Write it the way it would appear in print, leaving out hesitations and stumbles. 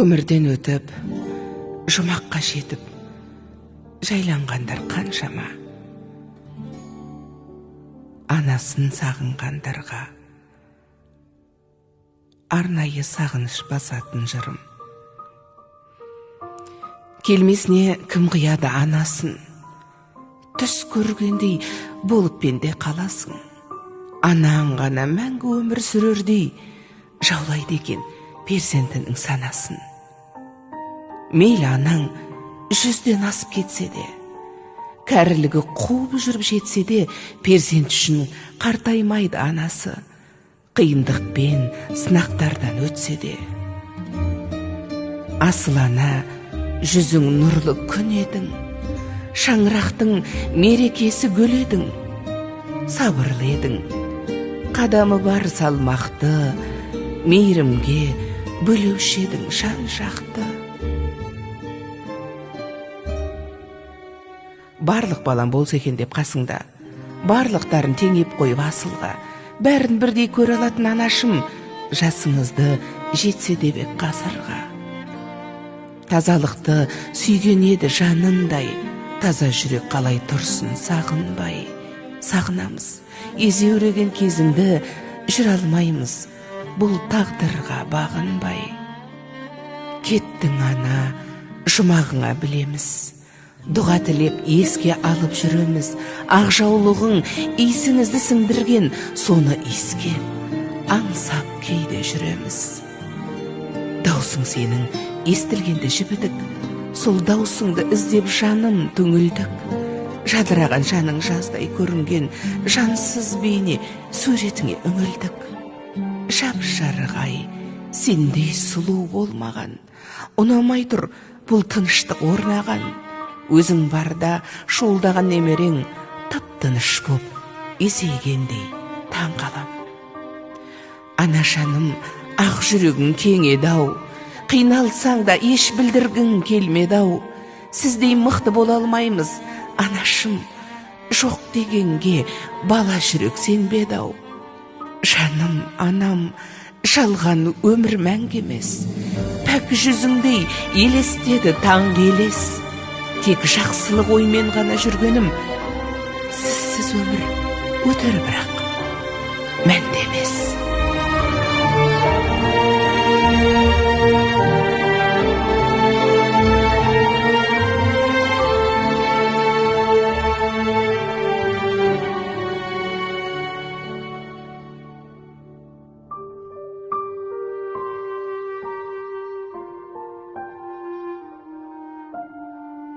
Өмірден өтіп, жұмаққа жетіп, жайланғандар қаншама. Анасын сағынғандарға арнайы сағыныш басатын жырым. Келмесіне кім қияды анасын, түс көргендей болып пенде қаласың. Анаң ғана мәңгі өмір сүрердей жаулайды екен перзентінің санасын. Мейлі анаң 100-ден асып кетсе де, кәрілігі қуып жүріп жетсе де, перзент үшін қартаймайды анасы, қиындықпен сынақтардан өтсе де. Асыл ана, жүзің нұрлы күн едің, шаңырақтың мерекесі гүл едің, сабырлы едің, қадамы бар салмақты, мейірімге бөлеуші едің жан жақты. Барлық балам болса екен деп қасыңда, барлықтарын теңеп қойып асылға, бәрін бірдей көре алатын анашым, жасыңызды жетсе деп ғасырға. Тазалықты сүйген еді жанындай, таза жүрек қалай тұрсын сағынбай. Сағынамыз, езеуреген кезіңді жүр алмаймыз, бұл тағдырға бағынбай. Кеттің ана, жұмағыңа білеміз, дұға тілеп еске алып жүреміз. Ақжаулығың исіңізді сіңдірген, соны иіскеп, аңсап кейде жүреміз. Даусың сенің естілгенді жібідік, сол даусыңды іздеп жаным түңілдік. Жадыраған жаның жаздай көрінген, жансыз бейне суретіңе үңілдік. Жап-жарық-ай, сендей сұлу болмаған, ұнамай тұр бұл тыныштық орнаған. Өзің барда шуылдаған немерең, тып-тыныш боп, есейгендей таң қалам. Ана жаным, ақ жүрегің кең еді-ау, қиналсаң да еш білдіргің келмеді-ау. Сіздей мықты бола алмаймыз, анашым, жоқ дегенге бала жүрек сенбеді-ау. Жаным, анам, жалған өмір мәңгі емес, пәк жүзіңдей елестеді таң елес. Тек жақсылық оймен ғана жүргенім, сізсіз өмір өтер бірақ мәнді емес.